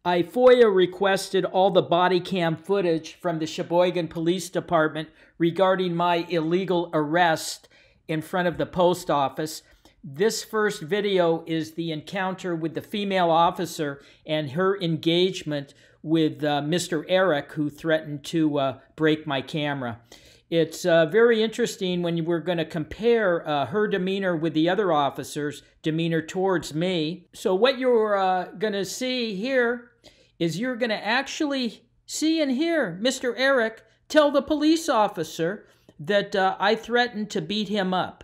I FOIA requested all the body cam footage from the Sheboygan Police Department regarding my illegal arrest in front of the post office. This first video is the encounter with the female officer and her engagement with Mr. Eric, who threatened to break my camera. It's very interesting when we're going to compare her demeanor with the other officers' demeanor towards me. So what you're going to see here is you're going to actually see and hear Mr. Eric tell the police officer that I threatened to beat him up.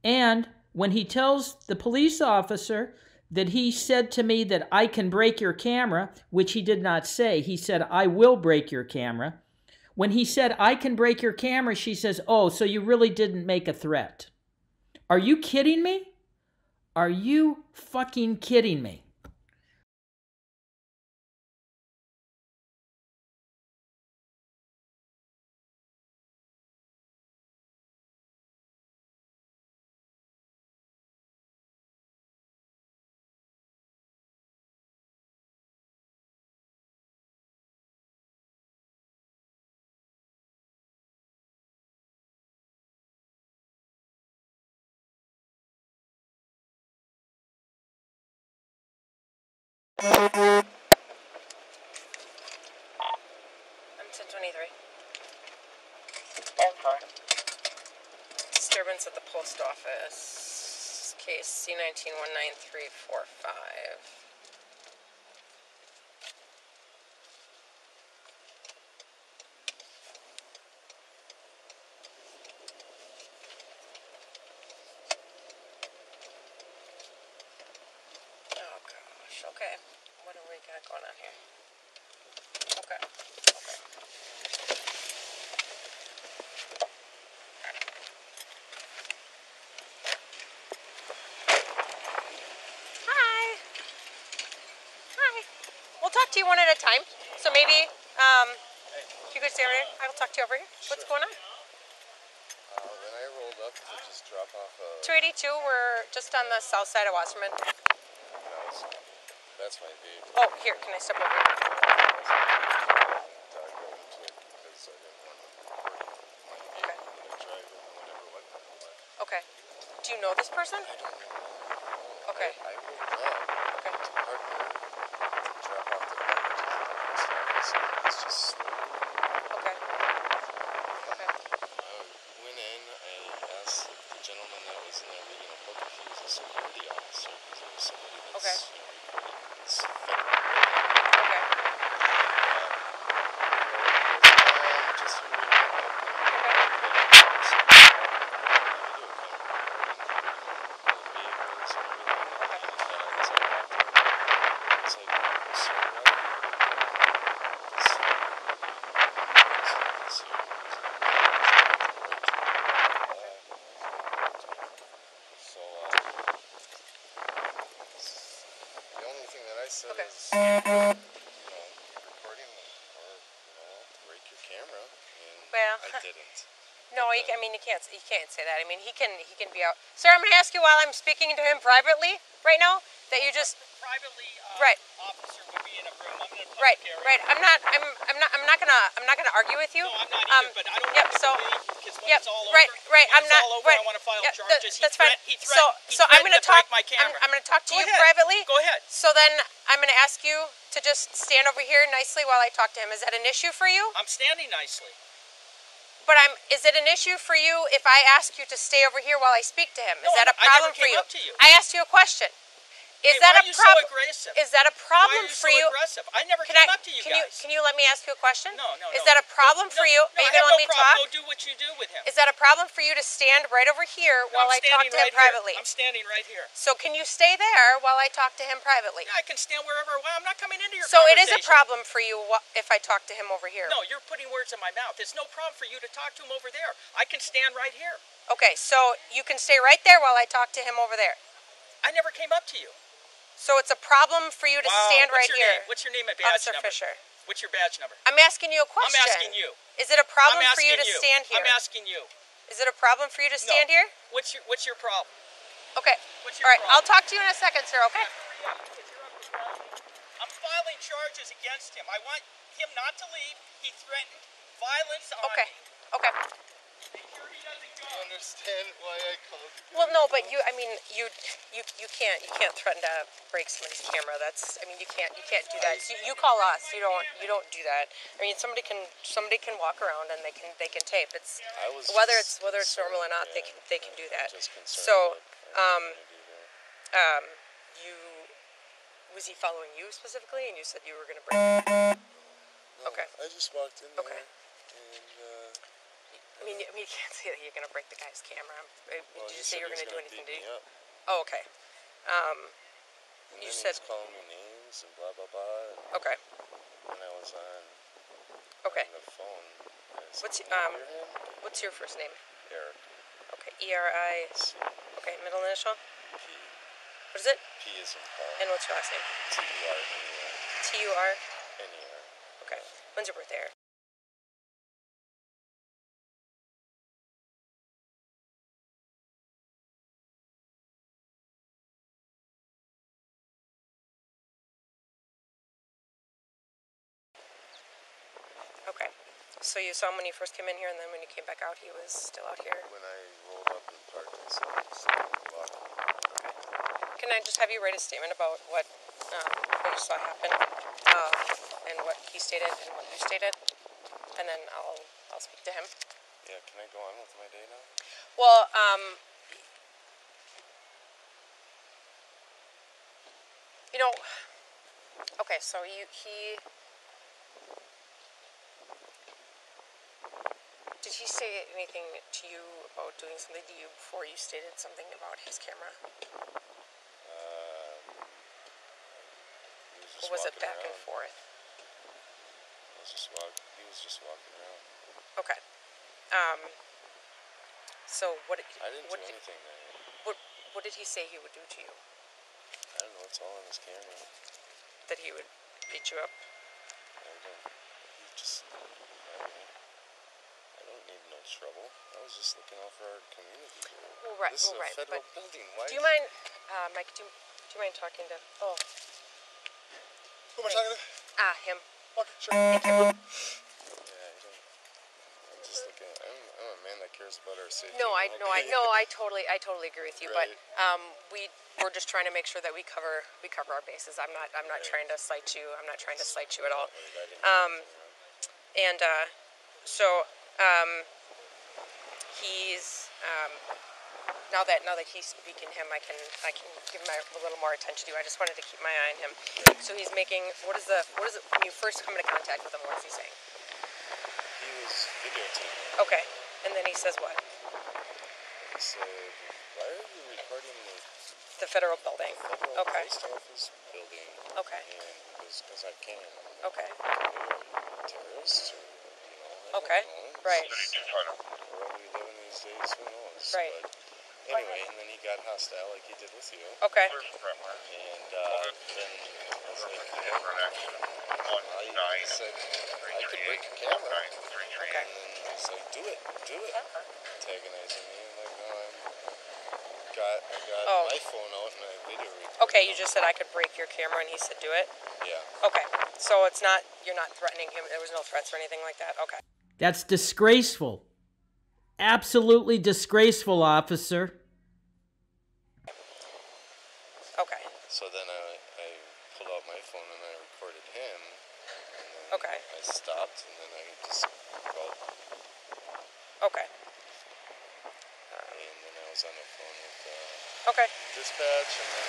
And when he tells the police officer that he said to me that I can break your camera, which he did not say, he said, I will break your camera. When he said, I can break your camera, she says, oh, so you really didn't make a threat. Are you kidding me? Are you fucking kidding me? I'm 1023. Disturbance at the post office. Case C19-19345. Oh gosh, okay. What do we got going on here? Okay. We'll talk to you one at a time. So maybe, if you could stay over here, I will talk to you over here. Sure. What's going on? When I rolled up to just drop off 282, we're just on the south side of Wasserman. That's my vehicle. Oh, here, can I step over here? Okay. Do you know this person? I don't know. Okay. I rolled up to park there to drop off the packages. It's just slow. Okay. Went in, I asked the gentleman that was in there reading a book if he was a security officer, because there was somebody that's it's federal. Okay. Just to read recording or break your camera, and well, I didn't. No, I mean you can't say that. I mean he can be out. Sir, I'm going to ask you while I'm speaking to him privately right now that you just privately right. Officer would be in a room. I'm in a right. area. Right. I'm not gonna argue with you. No, I'm not either, but I don't yep, want so because when it's all over, right. when I'm not all over, right. I want to file charges. That's fine. He So I'm going to talk. My camera. I'm going to talk to Go you ahead. privately. Go ahead. So then I'm going to ask you to just stand over here nicely while I talk to him. Is that an issue for you? I'm standing nicely. But is it an issue for you if I ask you to stay over here while I speak to him? Is that a problem for you? I never came up to you. I asked you a question. Is hey, that why a are you problem? so aggressive? Is that a problem why are you for so you? Aggressive? I never Can came up to you guys. Can you let me ask you a question? No. Is that a problem for you? No, Are you going to let me talk? Go do what you do with him. Is that a problem for you to stand right over here while I talk to him privately? I'm standing right here. So can you stay there while I talk to him privately? Yeah, I can stand wherever I want. I'm not coming into your So conversation. it is a problem for you if I talk to him over here? No, you're putting words in my mouth. It's no problem for you to talk to him over there. I can stand right here. Okay, so you can stay right there while I talk to him over there. I never came up to you. So it's a problem for you to stand right here. What's your name and badge Officer number? Fisher. What's your badge number? I'm asking you a question. I'm asking you. Is it a problem for you to stand here? I'm asking you. Is it a problem for you to stand here? What's your problem? Okay. What's your All right, problem? I'll talk to you in a second, sir, okay? I'm filing charges against him. I want him not to leave. He threatened violence on Okay. me. Okay. Make sure he doesn't go. You understand why I called you? Well, no, but you can't threaten to break somebody's camera. That's, I mean, you can't do that. So you call us. You don't do that. I mean, somebody can walk around and they can tape. It's whether it's normal or not, they can do that. So, was he following you specifically? And you said you were going to break. No, Okay. I just walked in there. Okay. And, I mean, you can't say that you're going to break the guy's camera. Did you say you were going to do anything to you? Oh, okay. And You then said. he was calling me names and blah, blah, blah. And Okay. when I was on the phone. What's your first name? Eric. Okay. E-R-I. Okay. Middle initial. P. What is it? P is in Paul. And what's your last name? T-U-R-N-E-R. T-U-R. Okay. When's your birthday, Eric? Okay. So you saw him when you first came in here, and then when you came back out, he was still out here? When I rolled up and parked, I saw him still walking. Okay. Can I just have you write a statement about what you saw happen, and what he stated and what you stated, and then I'll speak to him. Yeah, can I go on with my day now? Well, okay, so did he say anything to you about doing something to you before you stated something about his camera? He Or was it back around. and forth? He was just walking around. Okay. So what? I didn't do anything to him. What did he say he would do to you? I don't know, it's all on his camera. That he would beat you up? I don't know. I don't need no trouble. I was just looking out for our community here. Well, right. This is a federal but building. Why? Do you mind, Mike? Do you mind talking to? Oh. Who am I talking to? Him. Okay, sure. Thank you. I'm just looking. I'm a man that cares about our safety. No, I totally agree with you. Right. But we're just trying to make sure that we cover our bases. I'm not trying to slight you. I'm not trying to slight you at all. He's now that he's speaking him, I can give him a little more attention to you. I just wanted to keep my eye on him. So he's making what is it when you first come into contact with him? What is he saying? He was videotaping. Okay, and then he says what? He said, "Why are you recording the federal building?" Federal Okay. Post Office building?" Okay. And he goes, "Because I can." Okay. Terrorists, or, I Okay. don't know. Right. Where we live in these days, who knows? Right. But anyway, and then he got hostile like he did with you. Okay. And then I was like, I said, I could break your camera. Okay. And then he's like, do it. Antagonizing me. I'm like, no, I got my phone out and I video recorded. Okay, you just said I could break your camera, and he said do it? Yeah. Okay, so you're not threatening him, there was no threats or anything like that? Okay. That's disgraceful. Absolutely disgraceful, officer. Okay. So then I pulled out my phone and I recorded him. And then Okay. I stopped and then I just called. Okay. And then I was on the phone with Okay. dispatch, and then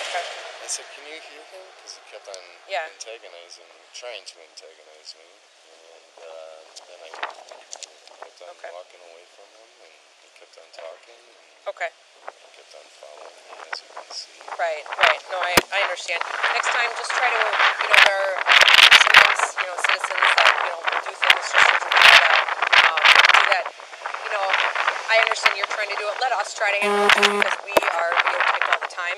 Okay. I said, "Can you hear him?" Because he kept on trying to antagonize me, and then I kept on walking away from him, and he kept on talking, and Okay. he kept on following me, as you can see. Right. No, I understand. Next time, just try to, there are sometimes, citizens that, will do things just to try to do that. I understand you're trying to do it. Let us try to handle it because we are videotaped all the time.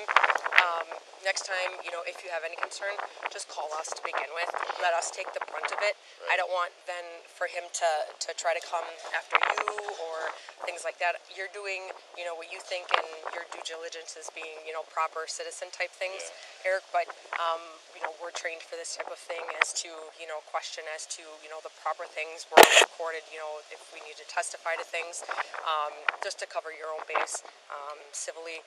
Next time, if you have any concern, just call us to begin with. Let us take the brunt of it. Right. I don't want then for him to try to come after you or things like that. You're doing, you know, what you think and your due diligence is being, you know, proper citizen type things, Eric, but, you know, we're trained for this type of thing as to, you know, question as to, you know, the proper things. We're recorded, you know, if we need to testify to things, just to cover your own base, civilly.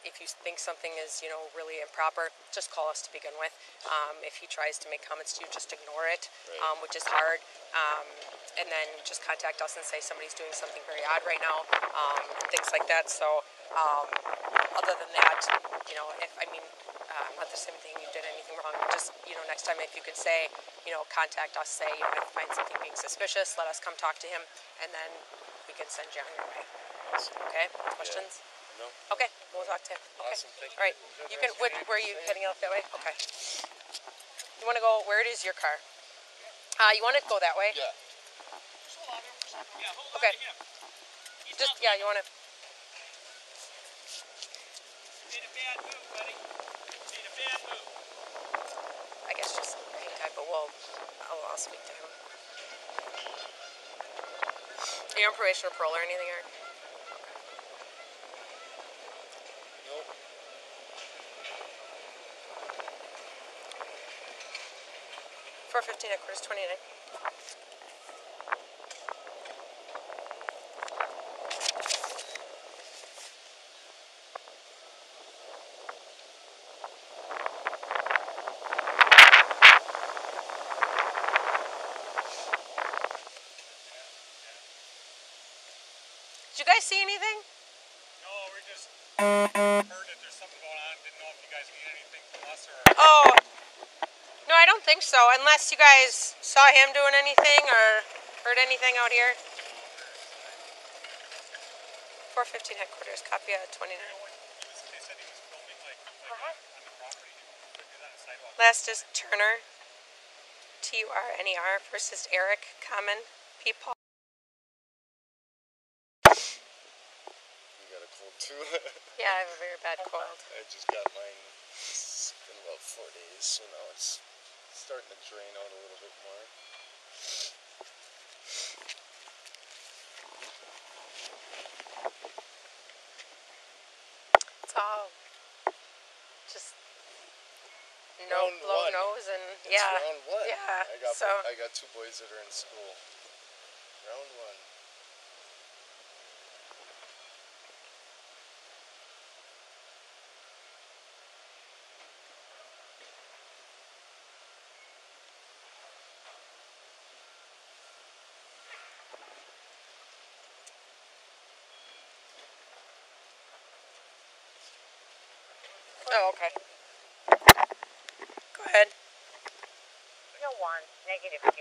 If you think something is, you know, really improper, just call us to begin with. If he tries to make comments to you, just ignore it, which is hard. And then just contact us and say somebody's doing something very odd right now, things like that. So, other than that, you know, not the same thing, you did anything wrong, just, you know, next time if you could say, you know, contact us, say, you know, I find something being suspicious, let us come talk to him, and then we can send you on your way. Okay? Questions? No. Okay, we'll talk to him. Okay. Awesome, thank you. All right, you can, where are you heading out that way? Okay. You want to go, where is your car? You want to go that way? Yeah. Okay. Just, yeah, you want to... Made a bad move, buddy. Made a bad move. I guess just hang tight, but I'll speak to him. Are you on probation or parole or anything, Eric? Nope. 415 headquarters, 29. Did you guys see anything? No, we just heard that there's something going on. Didn't know if you guys need anything from us or... Oh, no, I don't think so. Unless you guys saw him doing anything or heard anything out here. 415 headquarters, copy of 29. They said he was filming like on the property. Could do that on the sidewalk. Last is Turner, Turner. First is Eric, common, P. Paul. You got a cold too? Yeah, I have a very bad cold. I just got mine. It's been about 4 days, so now it's starting to drain out a little bit more. It's all just Round blow one. nose and It's yeah. round one. Yeah. I got 2 boys that are in school. Round one. Oh, okay. Go ahead. No one. Negative. 10-4.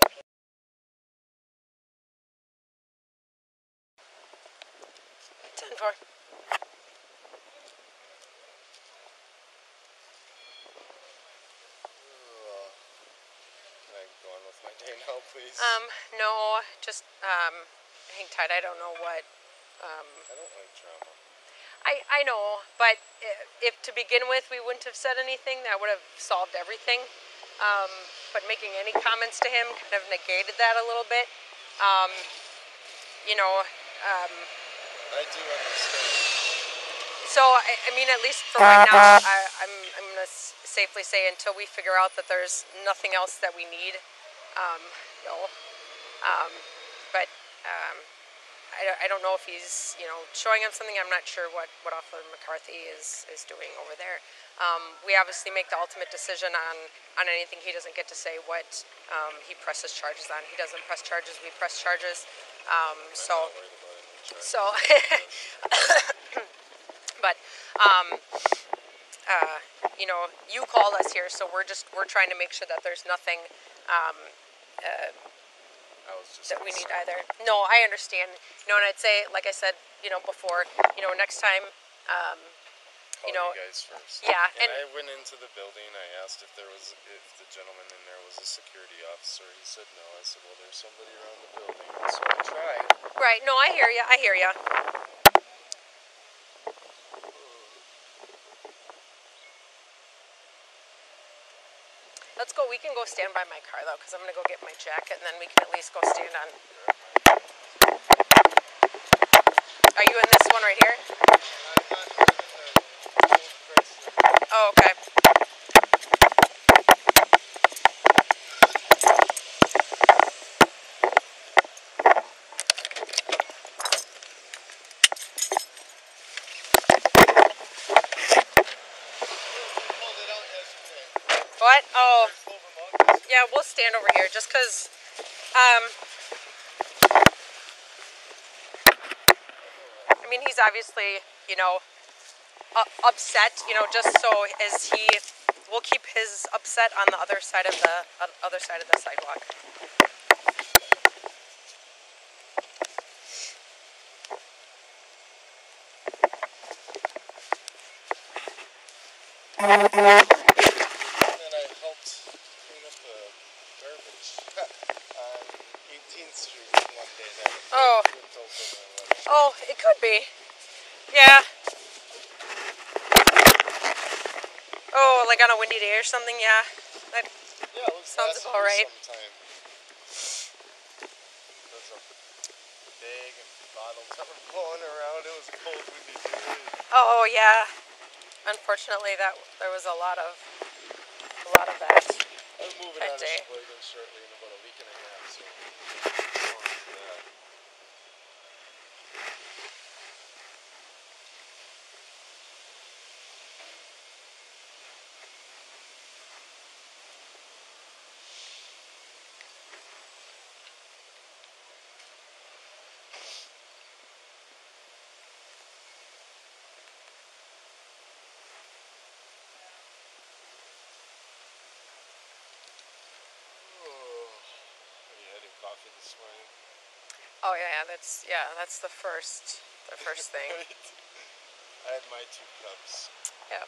Can I go on with my day now, please? No, just hang tight. I don't know what. I don't like drama. I know, but if to begin with we wouldn't have said anything, that would have solved everything. But making any comments to him kind of negated that a little bit. You know. I do understand. So I mean, at least for right now, I'm gonna safely say until we figure out that there's nothing else that we need, no. But I don't know if he's, you know, showing him something. I'm not sure what Officer McCarthy is doing over there. We obviously make the ultimate decision on anything. He doesn't get to say what he presses charges on. He doesn't press charges. We press charges. But you know, you called us here, so we're trying to make sure that there's nothing that we need either. No, I understand. You know, and I'd say, like I said, you know, before, you know, next time, Call you know, you guys first. yeah, and I went into the building. I asked if the gentleman in there was a security officer. He said no. I said, well, there's somebody around the building, so I tried. right. No, I hear you. I hear you. Let's go. We can go stand by my car, though, because I'm going to go get my jacket, and then we can at least go stand on. Are you in this one right here? Oh, okay. What? Oh. Yeah, we'll stand over here just because, I mean, he's obviously, you know, upset, you know, just so as we'll keep his upset on the other side of the sidewalk. And then I helped clean up the garbage on 18th Street one day. Oh. Oh, it could be. Yeah. Oh, like on a windy day or something, yeah. That sounds about right. Sometime. There's a bag and bottles that were blowing around. It was a cold, windy day. Oh, yeah. Unfortunately, there was a lot of that. I'm moving out of Sheboygan shortly in about a week and a half, so coffee this morning. Oh yeah, that's the first thing. I had my 2 cups. Yep.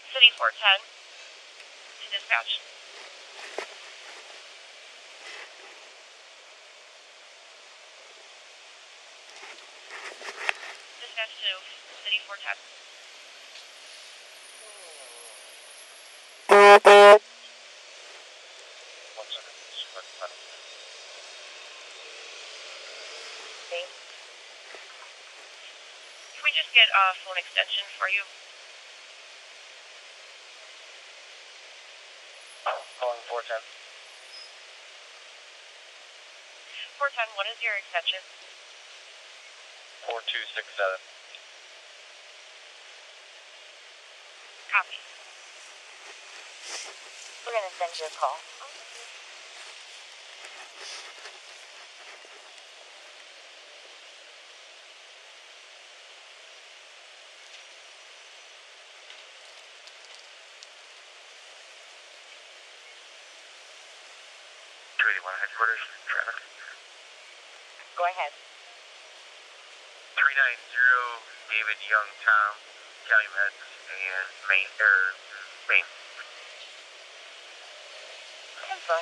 City 410 to dispatch. Dispatch to City 410. Can we just get a phone extension for you? Calling 410. 410, what is your extension? 4267. Copy. We're going to send you a call. Headquarters, traffic. Go ahead. 390 David Young Tom, Calumet, and Main. 10-4.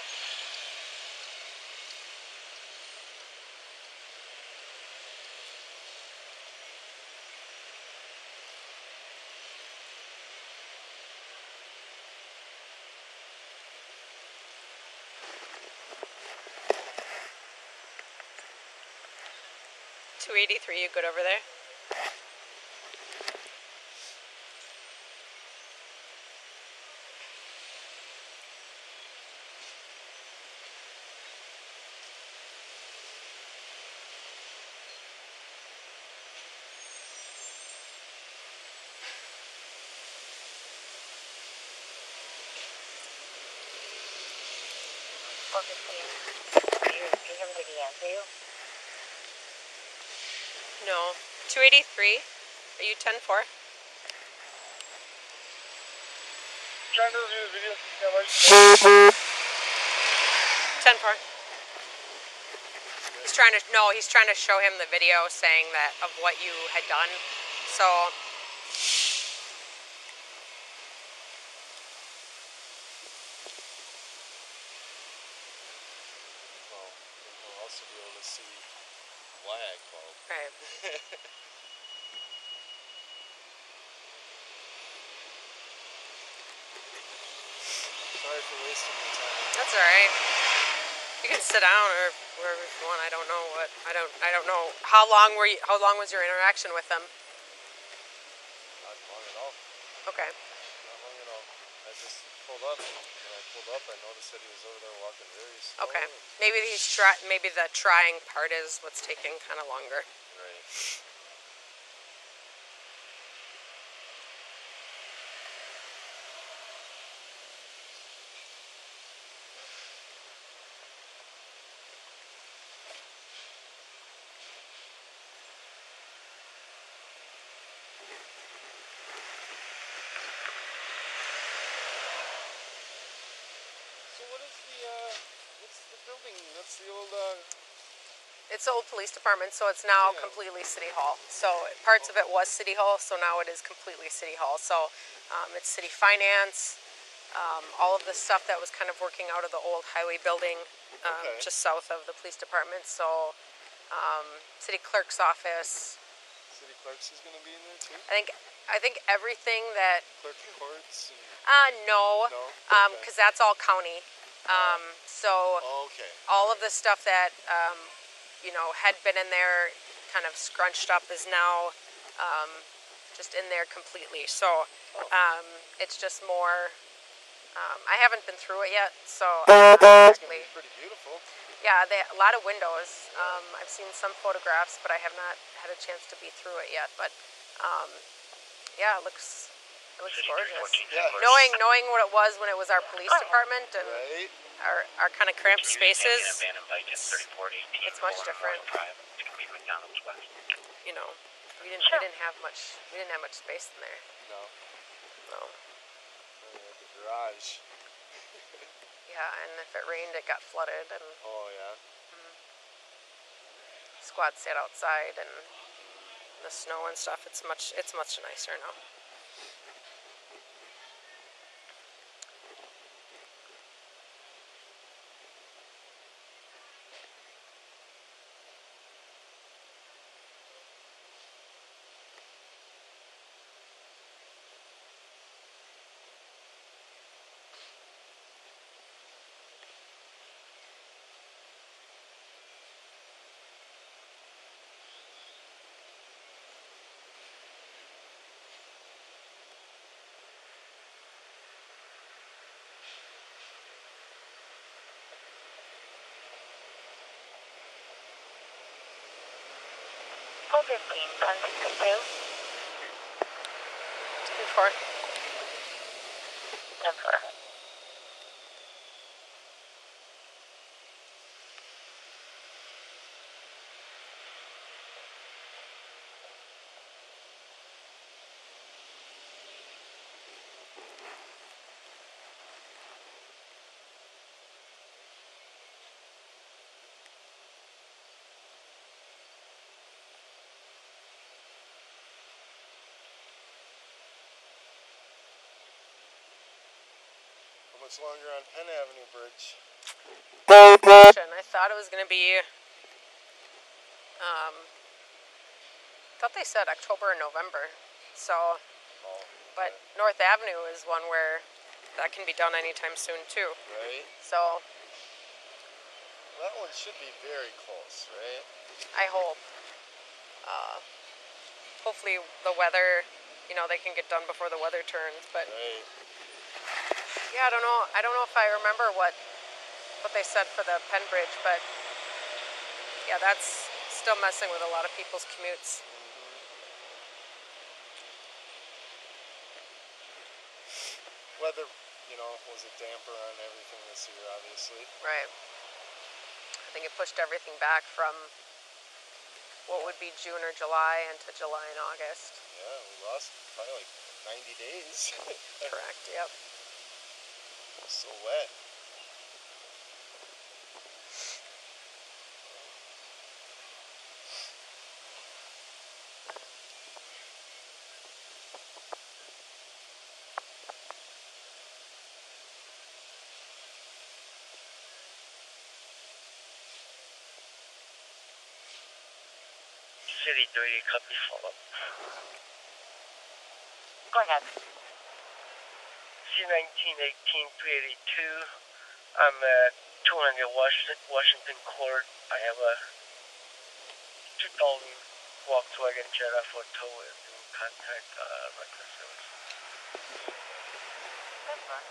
$283, you good over there? Did everybody answer you? No. 283. Are you 10-4? Trying to review the video. far? He's trying to, no, he's trying to show him the video saying that of what you had done. So, well, we'll also be able to see why I called. right. Sorry for wasting your time. That's all right. You can sit down or wherever you want. I don't know what. I don't know. How long was your interaction with them? Not long at all. Okay. Not long at all. I just pulled up. When I pulled up, I noticed that he was over there walking very slow. Okay. Maybe maybe the trying part is what's taking kind of longer. Right. So what is what's the building? That's the old, It's the old police department, so it's now Yeah. completely City Hall. So parts of it was City Hall, so now it is completely City Hall. So it's city finance, all of the stuff that was kind of working out of the old highway building, Okay. just south of the police department. So city clerk's office. City Clerks is going to be in there too? I think everything that Clerk of Courts? no, No? because that's all county. So Okay. all of the stuff that you know had been in there, kind of scrunched up, is now just in there completely. So it's just more. I haven't been through it yet, so Pretty beautiful. yeah, a lot of windows. I've seen some photographs, but I have not had a chance to be through it yet. But yeah, it looks gorgeous. Yeah. Knowing what it was when it was our police department and Right? our kind of cramped spaces, It's much different. McDonald's West. you know, we didn't have much space in there. No. No. The garage. Yeah, and if it rained, it got flooded, and Oh, yeah. squad sat outside, and the snow and stuff. It's much nicer now. Call 15, 1062. 2-4. 10-4. How much longer on Penn Avenue Bridge? I thought it was going to be, thought they said October or November. So, Oh, but North Avenue is one where that can be done anytime soon too. right? So That one should be very close, right? I hope. Hopefully the weather, they can get done before the weather turns. But Right. yeah, I don't know if I remember what they said for the Penn Bridge, but yeah, that's still messing with a lot of people's commutes. Weather, was a damper on everything this year, obviously. Right. I think it pushed everything back from what would be June or July into July and August. Yeah, we lost probably like 90 days. Correct, yep. It was so wet. City doing a copy follow-up. Go ahead. C19-18-382. I'm at 200 Washington Court. I have a 2000 Volkswagen Jetta for tow and contact record service. That's fine.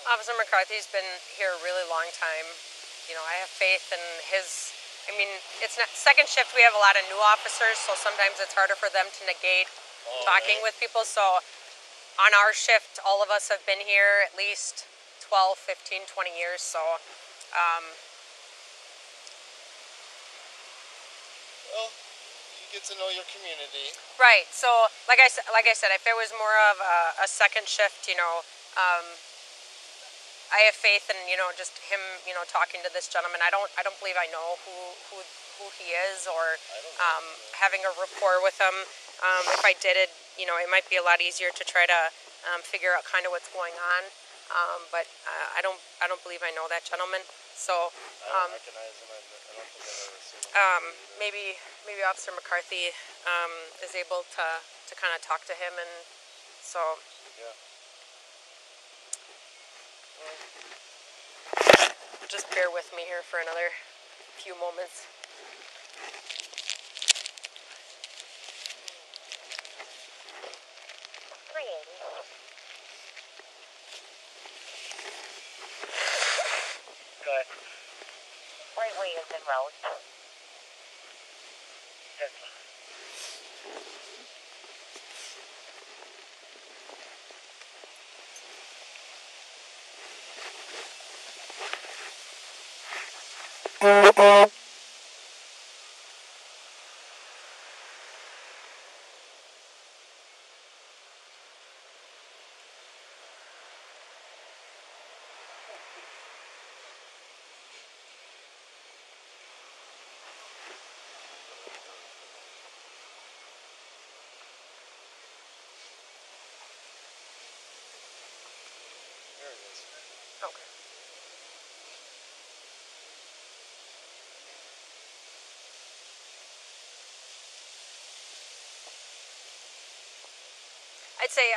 Officer McCarthy's been here a really long time. You know, I have faith in his, I mean, it's not, second shift we have a lot of new officers, so sometimes it's harder for them to negate talking with people. So on our shift, all of us have been here at least 12, 15, 20 years. So, well, you get to know your community. Right. So, like I said, if it was more of a second shift, you know, I have faith in, you know, just him, you know, talking to this gentleman. I don't believe I know who he is, or having a rapport with him. If I did it, you know, it might be a lot easier to try to figure out kind of what's going on. But I don't believe I know that gentleman. So I don't recognize him. I don't think I've ever seen him. maybe Officer McCarthy is able to kind of talk to him, and so. Yeah. Just bear with me here for another few moments. Go ahead. Right way is en route. is. Okay. I'd say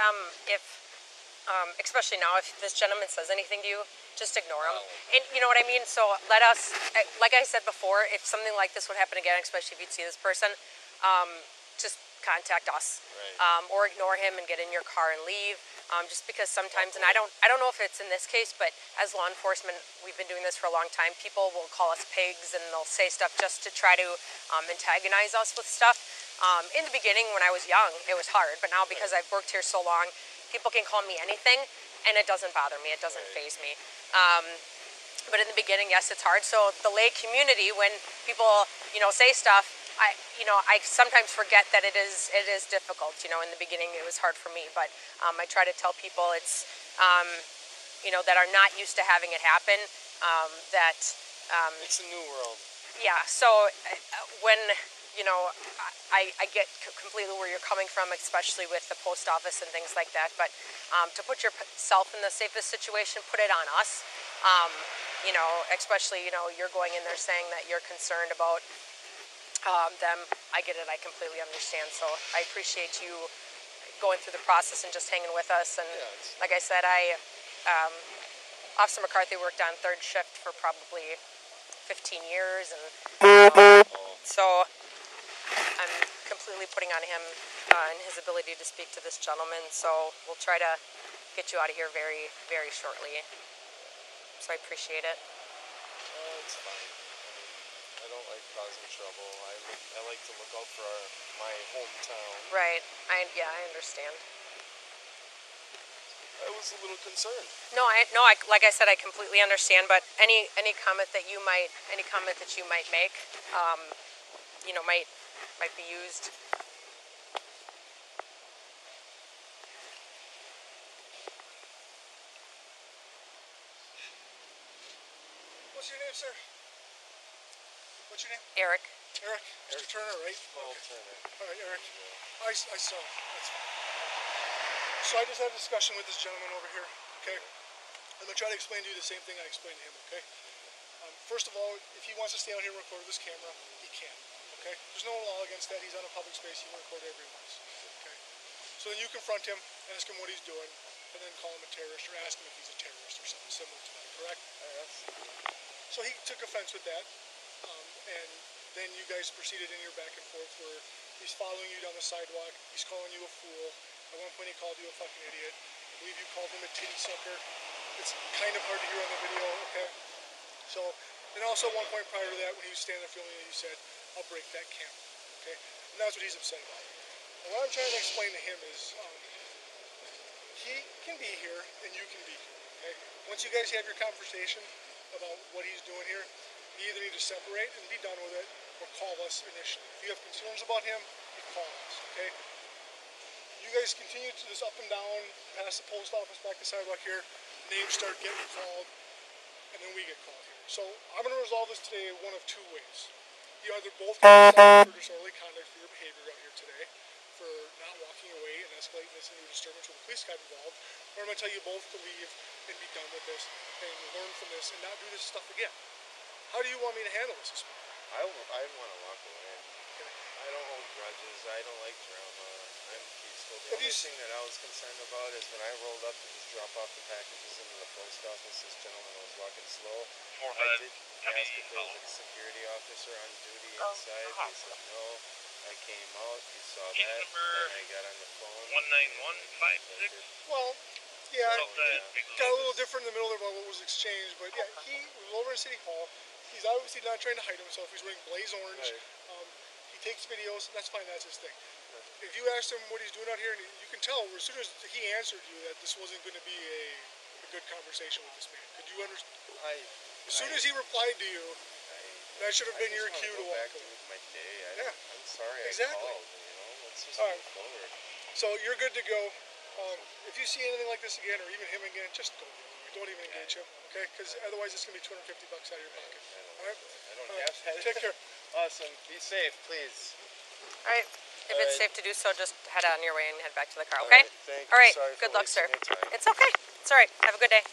especially now, if this gentleman says anything to you, just ignore him. And you know what I mean? So let us, like I said before, if something like this would happen again, especially if you'd see this person, just contact us. Right. Or ignore him and get in your car and leave. Just because sometimes, and I don't know if it's in this case, but as law enforcement, we've been doing this for a long time. People will call us pigs and they'll say stuff just to try to antagonize us with stuff. In the beginning, when I was young, it was hard, but now because I've worked here so long, people can call me anything, and it doesn't bother me. It doesn't faze me. But in the beginning, yes, it's hard. So the lay community, when people, say stuff, I sometimes forget that it is difficult. In the beginning, it was hard for me, but I try to tell people it's, that are not used to having it happen, that. It's a new world. Yeah. So when. I get completely where you're coming from, especially with the post office and things like that. But to put yourself in the safest situation, put it on us. Especially, you're going in there saying that you're concerned about them. I get it. I completely understand. So I appreciate you going through the process and just hanging with us. And like I said, Officer McCarthy worked on third shift for probably 15 years. And so I'm completely putting on him and his ability to speak to this gentleman. So we'll try to get you out of here very, very shortly. So I appreciate it. It's fine. I don't like causing trouble. I like to look out for my hometown. Right. I understand. I was a little concerned. No, like I said, I completely understand. But any comment that you might make, might be used. What's your name, sir? What's your name? Eric. Eric. Mr. Turner, right? Paul Turner. All right, Eric. Yeah. I saw. That's fine. So I just had a discussion with this gentleman over here, okay? I'm going to try to explain to you the same thing I explained to him, okay? First of all, if he wants to stay out here and record with his camera, he can, okay? There's no law against that. He's on a public space. He can record whatever he wants, okay? So then you confront him, ask him what he's doing, and then call him a terrorist or ask him if he's a terrorist or something similar to that, correct? Yes. So he took offense with that, and then you guys proceeded in your back and forth where he's following you down the sidewalk, he's calling you a fool. At one point he called you a fucking idiot. I believe you called him a titty sucker. It's kind of hard to hear on the video, okay? So, and also at one point prior to that, when he was standing there filming you, you said, I'll break that camera, okay? And that's what he's upset about. And what I'm trying to explain to him is, he can be here and you can be here, okay? Once you guys have your conversation about what he's doing here, you either need to separate and be done with it or call us initially. If you have concerns about him, you call us, okay? You guys continue to this up and down, past the post office, back to the sidewalk here, names start getting called, and then we get called here. So I'm going to resolve this today one of two ways. You either both get cited for disorderly conduct for your behavior out here today, for not walking away and escalating this into a disturbance with the police got involved, or I'm going to tell you both to leave and be done with this and learn from this and not do this stuff again. How do you want me to handle this morning? I want to walk away. Okay. I don't hold grudges. I don't like drama. I'm peaceful. The only thing that I was concerned about is when I rolled up to just drop off the packages into the post office, this gentleman was walking slow. I did ask if there was a security officer on duty inside. They said no. I came out, you saw that, and I got on the phone. 19156. Well, yeah, it got a little different in the middle of what was exchanged, but yeah, he was over in City Hall. He's obviously not trying to hide himself. He's wearing blaze orange. Right. He takes videos. That's fine. That's his thing. Right. If you asked him what he's doing out here, and you can tell as soon as he answered you that this wasn't going to be a good conversation with this man. Could you understand? As soon as he replied to you, that should have been your cue to walk away. My day. I'm sorry. Exactly. I called, let's just move forward. So you're good to go. If you see anything like this again, or even him again, just go. Don't even engage him, okay? Because otherwise it's going to be $250 out of your pocket. All right? I don't have that. Take care. Awesome. Be safe, please. All right. If it's safe to do so, just head on your way and head back to the car, okay? All right. Thank you. All right. Sorry Good for luck, sir. wasting your time. It's okay. It's all right. Have a good day.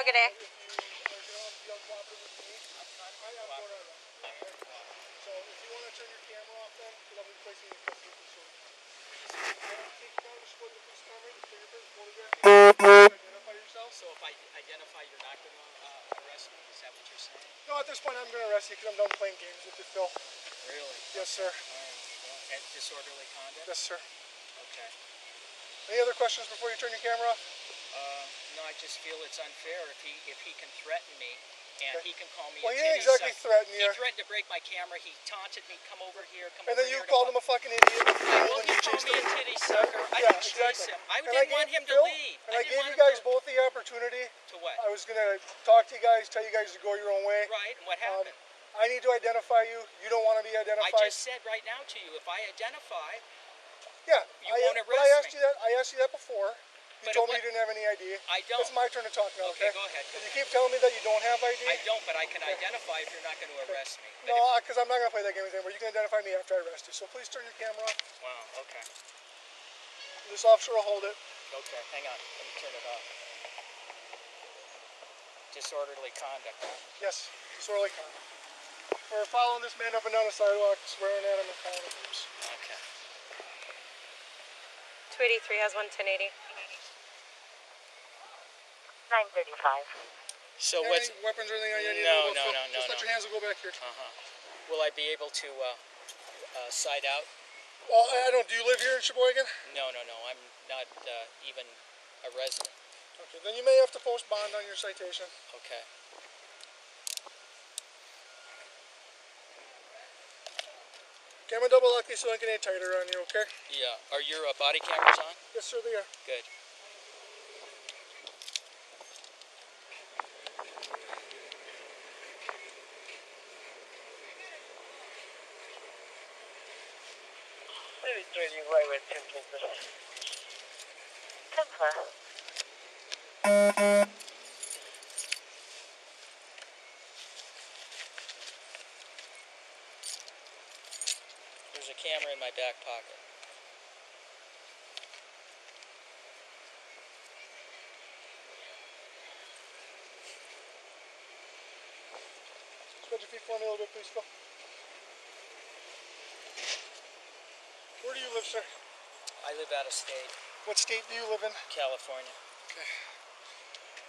a good day. If you are going to be uncooperative with me, I'm going to arrest you. So if you want to turn your camera off then, because I'll be placing you in custody for short. Take you down to Sheboygan Police Department, fingerprint, photograph you, identify yourself. So if I identify, you're not going to arrest me? Is that what you're saying? No, at this point I'm going to arrest you because I'm done playing games with you, Phil. Really? Yes, sir. All right. Well, and disorderly conduct? Yes, sir. Okay. Any other questions before you turn your camera off? No, I just feel it's unfair if he can threaten me and he can call me well, a he didn't titty exactly sucker. threaten you. He threatened to break my camera. He taunted me, come over here, come and over then you here. called him a fucking idiot. Well, he called me a titty sucker. I didn't chase him. I didn't want him to leave. And I gave you guys both the opportunity. To what? I was going to talk to you guys, tell you guys to go your own way. Right, and what happened? I need to identify you. You don't want to be identified. I just said right now to you, if I identify, yeah, you won't arrest I asked me. I asked you that before. You told me you didn't have any ID. I don't. It's my turn to talk now, okay? Okay, go ahead. You keep telling me that you don't have ID? I don't, but I can identify if you're not going to arrest me. No, because I'm not going to play that game anymore. You can identify me after I arrest you. So please turn your camera off. Wow, okay. This officer will hold it. Okay, hang on. Let me turn it off. Disorderly conduct, huh? Yes, disorderly conduct. For following this man up and down the sidewalk, swearing at him and calling him names. Okay. 283 has 11080. 935. So Yeah, what's... any weapons or anything I need No, to know no. Just let your hands go back here. Will I be able to side out? Well, I don't. Do you live here in Sheboygan? No. I'm not even a resident. Okay, then you may have to post bond on your citation. Okay. Okay, I'm gonna double lock these so I can get any tighter on you, okay? Yeah. Are your body cameras on? Yes, sir, they are. Good. There's a camera in my back pocket. Spread your feet for me a little bit, please, Phil. Where do you live, sir? I live out of state. What state do you live in? California. Okay.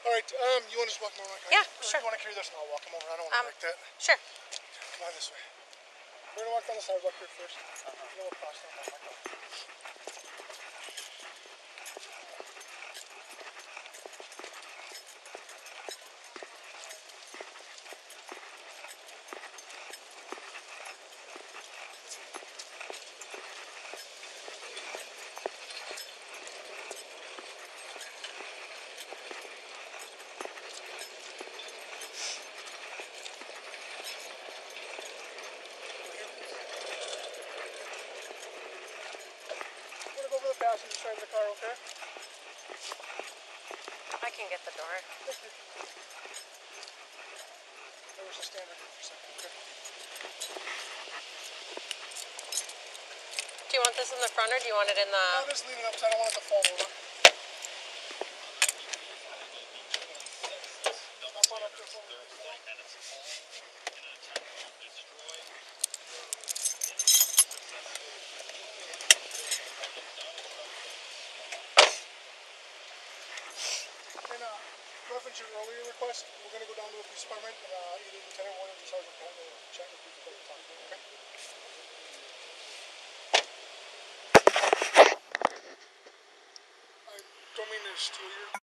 All right, you want to just walk more like Yeah, or sure. You want to carry this and I'll walk him over? I don't want to wreck that. Sure. Come on this way. We're going to walk down the sidewalk here first. Then we'll cross down that way. Passenger side of the car, okay? I can get the door. Thank you. There was a stand up here for a second, okay? Do you want this in the front or do you want it in the... No, just leave it up because I don't want it to fall over. Up on up there for me. And reference your earlier request, we're going to go down to the police department and either Lieutenant Williams or Sergeant Patton will check with you before you talk to them, okay? I don't mean to steal your...